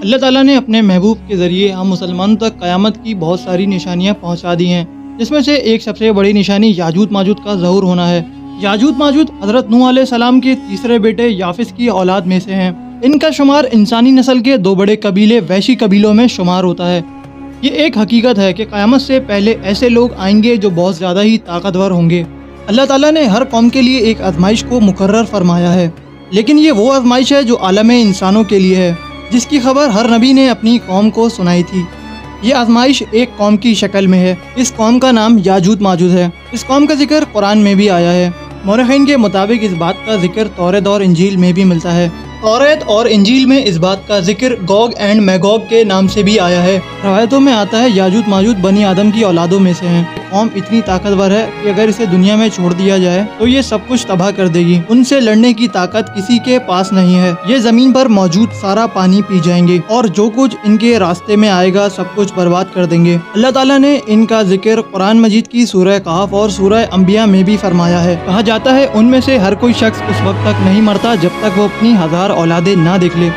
اللہ تعالیٰ نے اپنے محبوب کے ذریعے ہم مسلمانوں تک قیامت کی بہت ساری نشانیاں پہنچا دی ہیں، جس میں سے ایک سب سے بڑی نشانی یاجوج ماجوج کا ظہور ہونا ہے۔ یاجوج ماجوج حضرت نوح علیہ السلام کے تیسرے بیٹے یافس کی اولاد میں سے ہیں۔ ان کا شمار انسانی نسل کے دو بڑے قبیلے ویشی قبیلوں میں شمار ہوتا ہے۔ یہ ایک حقیقت ہے کہ قیامت سے پہلے ایسے لوگ آئیں گے جو بہت زیادہ ہی طاقتور ہوں گے۔ اللہ تعالیٰ نے ہر قوم کے لیے ایک آزمائش کو مقرر فرمایا ہے، لیکن یہ وہ آزمائش ہے جو عالم انسانوں کے لیے ہے، جس کی خبر ہر نبی نے اپنی قوم کو سنائی تھی۔ یہ آزمائش ایک قوم کی شکل میں ہے۔ اس قوم کا نام یاجوج ماجوج ہے۔ اس قوم کا ذکر قرآن میں بھی آیا ہے۔ مورخین کے مطابق اس بات کا ذکر توریت اور انجیل میں بھی ملتا ہے۔ توریت اور انجیل میں اس بات کا ذکر گوگ اینڈ میگوگ کے نام سے بھی آیا ہے۔ روایتوں میں آتا ہے یاجوج ماجوج بنی آدم کی اولادوں میں سے ہیں۔ قوم اتنی طاقتور ہے کہ اگر اسے دنیا میں چھوڑ دیا جائے تو یہ سب کچھ تباہ کر دے گی۔ ان سے لڑنے کی طاقت کسی کے پاس نہیں ہے۔ یہ زمین پر موجود سارا پانی پی جائیں گے اور جو کچھ ان کے راستے میں آئے گا سب کچھ برباد کر دیں گے۔ اللہ تعالیٰ نے ان کا ذکر قرآن مجید کی سورہ کہف اور سورہ انبیاء میں بھی فرمایا ہے۔ کہا جاتا ہے ان میں سے ہر کوئی شخص اس وقت تک نہیں مرتا جب تک وہ اپنی 1000 اولادیں نہ دیکھ لے۔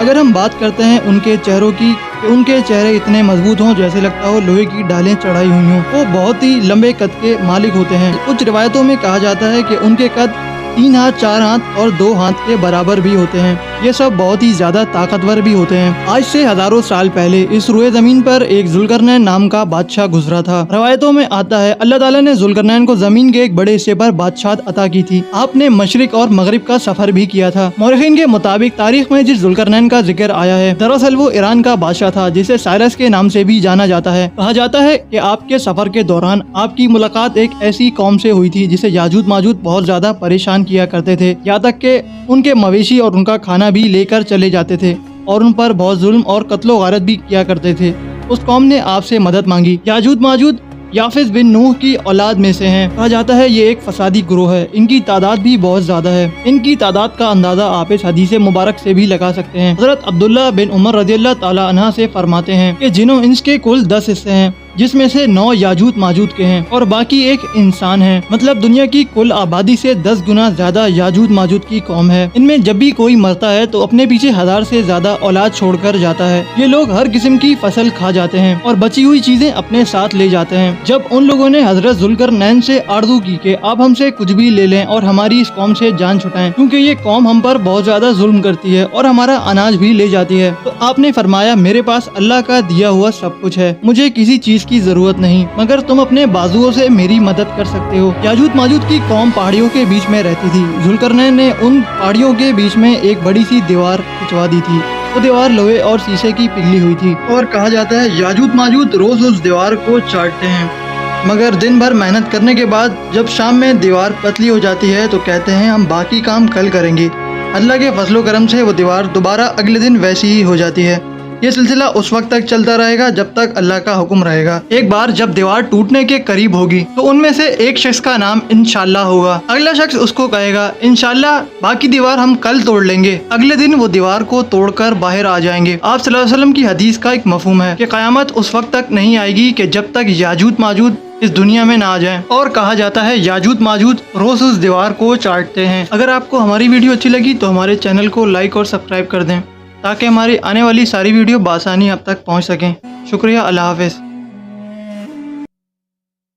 اگر ہم بات کرتے ہیں ان کے چہروں کی کہ ان کے چہرے اتنے مضبوط ہوں جیسے لگتا ہو لوہے کی ڈالیں چڑھائی ہوئی ہوں۔ وہ بہت ہی لمبے قد کے مالک ہوتے ہیں۔ کچھ روایتوں میں کہا جاتا ہے کہ ان کے قد 3 ہاتھ 4 ہاتھ اور 2 ہاتھ کے برابر بھی ہوتے ہیں۔ یہ سب بہت ہی زیادہ طاقتور بھی ہوتے ہیں۔ آج سے ہزاروں سال پہلے اس روئے زمین پر ایک ذوالقرنین نام کا بادشاہ گزرا تھا۔ روایتوں میں آتا ہے اللہ تعالیٰ نے ذوالقرنین کو زمین کے ایک بڑے حصے پر بادشاہت عطا کی تھی۔ آپ نے مشرق اور مغرب کا سفر بھی کیا تھا۔ مورخین کے مطابق تاریخ میں جس ذوالقرنین کا ذکر آیا ہے دراصل وہ ایران کا بادشاہ تھا، جسے سائرس کے نام سے بھی جانا جاتا ہے۔ کہا جاتا ہے کہ آپ کے سفر کے دوران آپ کی ملاقات ایک ایسی قوم سے ہوئی تھی جسے یاجوج ماجوج بہت زیادہ پریشان کیا کرتے تھے، یہاں تک کہ ان کے مویشی اور ان کا کھانا بھی لے کر چلے جاتے تھے اور ان پر بہت ظلم اور قتل و غارت بھی کیا کرتے تھے۔ اس قوم نے آپ سے مدد مانگی۔ یاجوج ماجوج یافس بن نوح کی اولاد میں سے ہیں۔ کہا جاتا ہے یہ ایک فسادی گروہ ہے۔ ان کی تعداد بھی بہت زیادہ ہے۔ ان کی تعداد کا اندازہ آپ اس حدیث مبارک سے بھی لگا سکتے ہیں۔ حضرت عبداللہ بن عمر رضی اللہ تعالیٰ عنہ سے فرماتے ہیں کہ جنوں انس کے کل 10 حصے ہیں، جس میں سے 9 یاجوج ماجوج کے ہیں اور باقی ایک انسان ہے۔ مطلب دنیا کی کل آبادی سے 10 گنا زیادہ یاجوج ماجوج کی قوم ہے۔ ان میں جب بھی کوئی مرتا ہے تو اپنے پیچھے 1000 سے زیادہ اولاد چھوڑ کر جاتا ہے۔ یہ لوگ ہر قسم کی فصل کھا جاتے ہیں اور بچی ہوئی چیزیں اپنے ساتھ لے جاتے ہیں۔ جب ان لوگوں نے حضرت ذوالقرنین سے آرزو کی کہ آپ ہم سے کچھ بھی لے لیں اور ہماری اس قوم سے جان چھٹائیں، کیونکہ یہ قوم ہم پر بہت زیادہ ظلم کرتی ہے اور ہمارا اناج بھی لے جاتی ہے، تو آپ نے فرمایا میرے پاس اللہ کا دیا ہوا سب کچھ ہے، مجھے کسی چیز کی ضرورت نہیں، مگر تم اپنے بازوؤں سے میری مدد کر سکتے ہو۔ یاجوج ماجوج کی قوم پہاڑیوں کے بیچ میں رہتی تھی۔ ذوالقرنین نے ان پہاڑیوں کے بیچ میں ایک بڑی سی دیوار کھنچوا دی تھی۔ وہ دیوار لوہے اور شیشے کی پگھلی ہوئی تھی اور کہا جاتا ہے یاجوج ماجوج روز اس دیوار کو چاٹتے ہیں، مگر دن بھر محنت کرنے کے بعد جب شام میں دیوار پتلی ہو جاتی ہے تو کہتے ہیں ہم باقی کام کل کریں گے۔ اللہ کے فضل و کرم سے وہ دیوار دوبارہ اگلے دن ویسی ہی ہو جاتی ہے۔ یہ سلسلہ اس وقت تک چلتا رہے گا جب تک اللہ کا حکم رہے گا۔ ایک بار جب دیوار ٹوٹنے کے قریب ہوگی تو ان میں سے ایک شخص کا نام انشاءاللہ ہوگا۔ اگلا شخص اس کو کہے گا انشاءاللہ باقی دیوار ہم کل توڑ لیں گے۔ اگلے دن وہ دیوار کو توڑ کر باہر آ جائیں گے۔ آپ صلی اللہ علیہ وسلم کی حدیث کا ایک مفہوم ہے کہ قیامت اس وقت تک نہیں آئے گی کہ جب تک یاجوج ماجوج اس دنیا میں نہ آ جائیں، اور کہا جاتا ہے یاجوج ماجوج روز اس دیوار کو چاٹتے ہیں۔ اگر آپ کو ہماری ویڈیو اچھی لگی تو ہمارے چینل کو لائک اور سبسکرائب کر دیں تاکہ ہماری آنے والی ساری ویڈیو بآسانی آپ تک پہنچ سکیں۔ شکریہ، اللہ حافظ۔